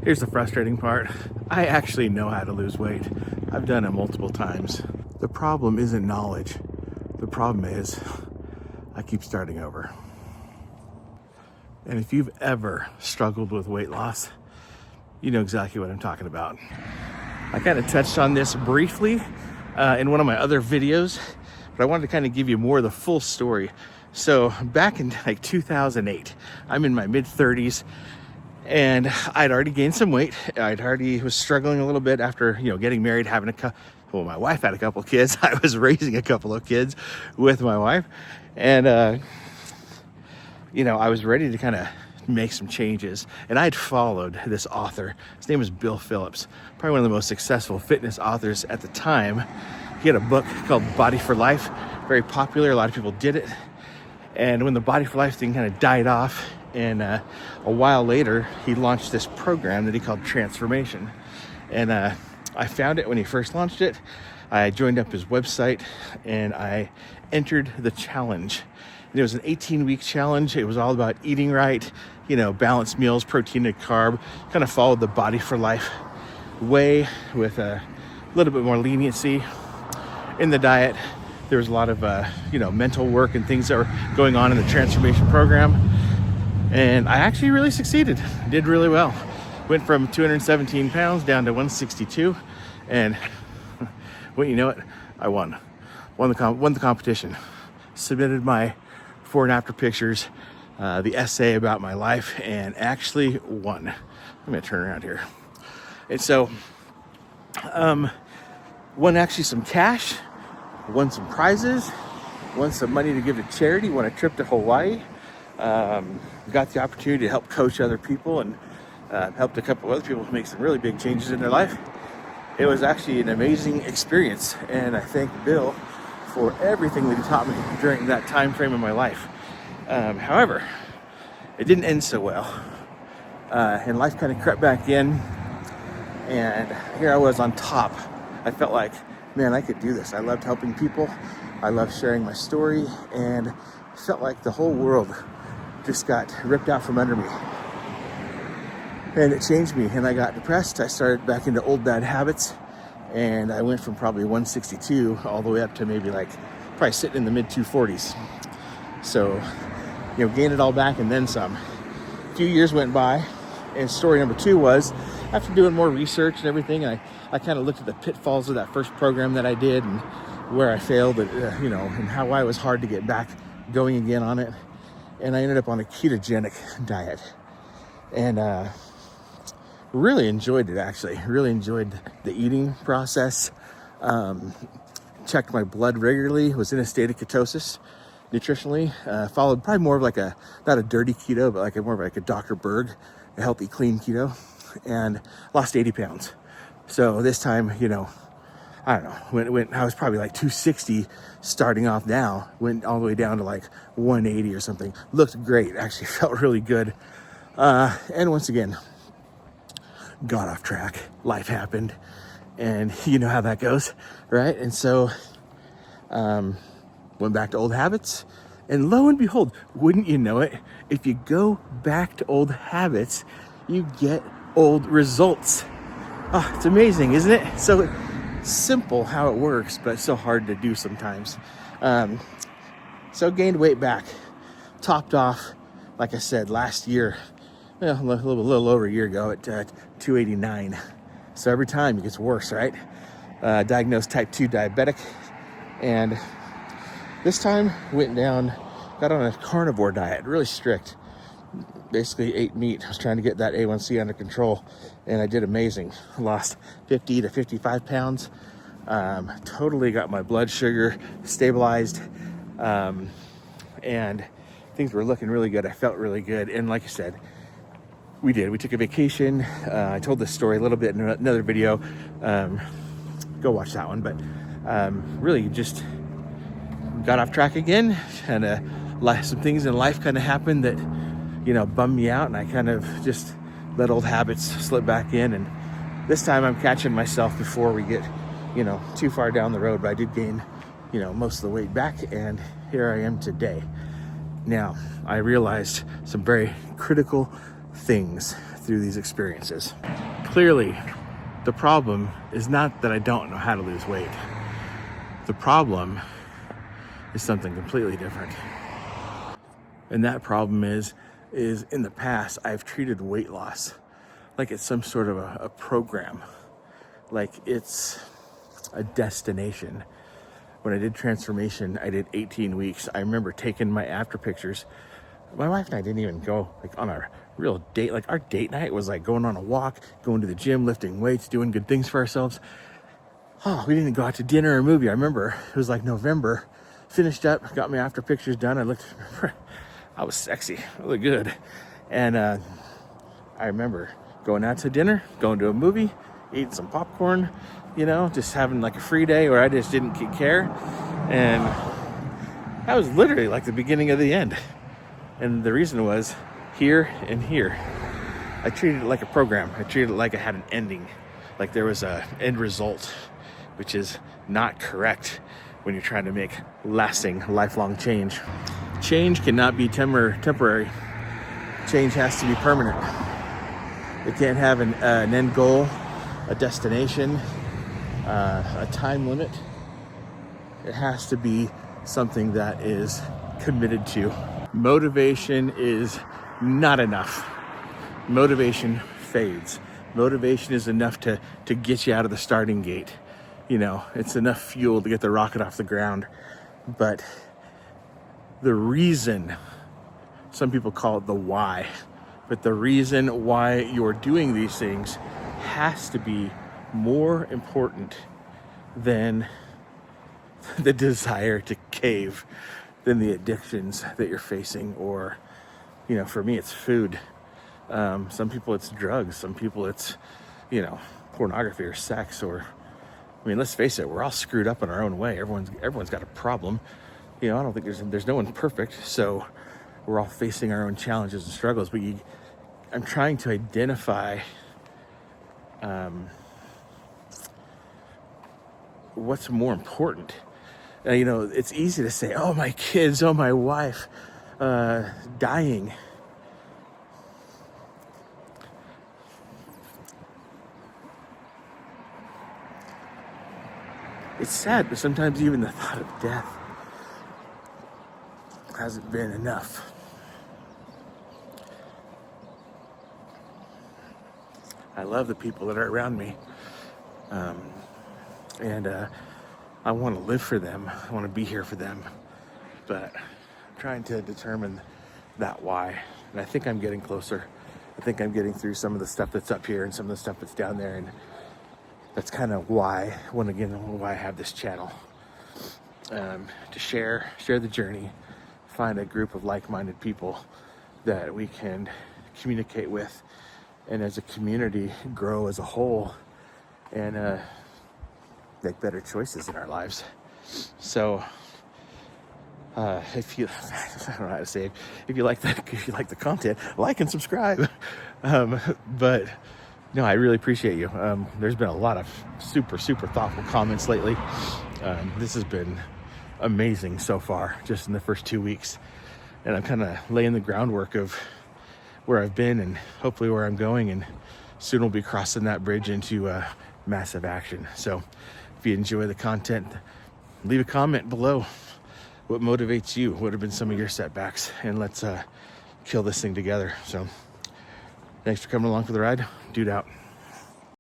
Here's the frustrating part. I actually know how to lose weight. I've done it multiple times. The problem isn't knowledge. The problem is I keep starting over. And if you've ever struggled with weight loss, you know exactly what I'm talking about. I kind of touched on this briefly in one of my other videos, but I wanted to kind of give you more of the full story. So back in like 2008, I'm in my mid 30s and I'd already gained some weight. I'd already was struggling a little bit after, getting married, having my wife had a couple of kids. I was raising a couple of kids with my wife. And, I was ready to kind of make some changes. And I'd followed this author. His name was Bill Phillips, probably one of the most successful fitness authors at the time. He had a book called Body for Life, very popular. A lot of people did it. And when the Body for Life thing kind of died off, and a while later, he launched this program that he called Transformation. And I found it when he first launched it. I joined up his website and I entered the challenge. And it was an 18-week challenge. It was all about eating right, balanced meals, protein and carb, kind of followed the Body for Life way with a little bit more leniency in the diet. There was a lot of, mental work and things that were going on in the transformation program. And I actually really succeeded. Did really well. Went from 217 pounds down to 162. And well, you know it, I won. Won the competition. Submitted my before and after pictures, the essay about my life, and actually won. I'm gonna turn around here. And so, won actually some cash, won some prizes, won some money to give to charity, won a trip to Hawaii, got the opportunity to help coach other people and helped a couple other people make some really big changes in their life. It was actually an amazing experience, and I thank Bill for everything that he taught me during that time frame in my life. However, it didn't end so well, and life kind of crept back in, and here I was on top. I felt like, man, I could do this. I loved helping people. I loved sharing my story, and felt like the whole world just got ripped out from under me. And it changed me, and I got depressed. I started back into old bad habits, and I went from probably 162 all the way up to maybe probably sitting in the mid 240s. So, gained it all back and then some. A few years went by, and story number 2 was, after doing more research and everything, I kind of looked at the pitfalls of that first program that I did and where I failed, and how I was hard to get back going again on it. And I ended up on a ketogenic diet. And really enjoyed it, actually. Really enjoyed the eating process. Checked my blood regularly, was in a state of ketosis nutritionally. Followed probably more of not a dirty keto, but more of a Dr. Berg, a healthy, clean keto. And lost 80 pounds. So this time, I don't know, when I was probably 260 starting off now, went all the way down to 180 or something. Looked great, actually felt really good. And once again, got off track. Life happened, and you know how that goes, right? And so, went back to old habits, and lo and behold, wouldn't you know it, if you go back to old habits, you get old results. Oh, it's amazing, isn't it? So simple how it works, but so hard to do sometimes. So gained weight back, topped off, like I said, last year, a little over a year ago at 289. So every time it gets worse, right? Diagnosed type 2 diabetic, and this time got on a carnivore diet, really strict. Basically ate meat. I was trying to get that A1C under control, and I did amazing. Lost 50 to 55 pounds. Totally got my blood sugar stabilized, and things were looking really good. I felt really good, and like I said, we took a vacation. I told this story a little bit in another video. Go watch that one. But really just got off track again, and some things in life kind of happened that bummed me out, and I kind of just let old habits slip back in. And this time I'm catching myself before we get too far down the road. But I did gain most of the weight back, and here I am today. Now, I realized some very critical things through these experiences. Clearly, the problem is not that I don't know how to lose weight. The problem is something completely different. And that problem is in the past, I've treated weight loss like it's some sort of a program, like it's a destination. When I did transformation, I did 18 weeks. I remember taking my after pictures. My wife and I didn't even go like on a real date. Like our date night was like going on a walk, going to the gym, lifting weights, doing good things for ourselves. Oh, we didn't go out to dinner or a movie. I remember it was like November, finished up, got my after pictures done. I was sexy, really good. And I remember going out to dinner, going to a movie, eating some popcorn, just having like a free day where I just didn't care. And that was literally like the beginning of the end. And the reason was here and here. I treated it like a program. I treated it like I had an ending, like there was a end result, which is not correct when you're trying to make lasting, lifelong change. Change cannot be temporary. Change has to be permanent. It can't have an end goal, a destination, a time limit. It has to be something that is committed to. Motivation is not enough. Motivation fades. Motivation is enough to get you out of the starting gate. It's enough fuel to get the rocket off the ground. But the reason, some people call it the why, but the reason why you're doing these things has to be more important than the desire to cave, than the addictions that you're facing. Or, for me, it's food. Some people it's drugs. Some people it's, pornography or sex. Or, let's face it, we're all screwed up in our own way. Everyone's got a problem. I don't think there's no one perfect. So we're all facing our own challenges and struggles. But I'm trying to identify what's more important. It's easy to say, oh, my kids, oh, my wife dying. It's sad, but sometimes even the thought of death hasn't been enough. I love the people that are around me. And I want to live for them. I want to be here for them. But I'm trying to determine that why. And I think I'm getting closer. I think I'm getting through some of the stuff that's up here and some of the stuff that's down there. And that's kind of why I have this channel. To share the journey, find a group of like-minded people that we can communicate with, and as a community grow as a whole, and make better choices in our lives. So if you I don't know how to say it, if you like the content, like and subscribe. But no, I really appreciate you. There's been a lot of super thoughtful comments lately. This has been amazing so far, just in the first 2 weeks. And I'm kind of laying the groundwork of where I've been and hopefully where I'm going. And soon we'll be crossing that bridge into massive action. So if you enjoy the content, leave a comment below. What motivates you? What have been some of your setbacks? And let's kill this thing together. So thanks for coming along for the ride. Dude out.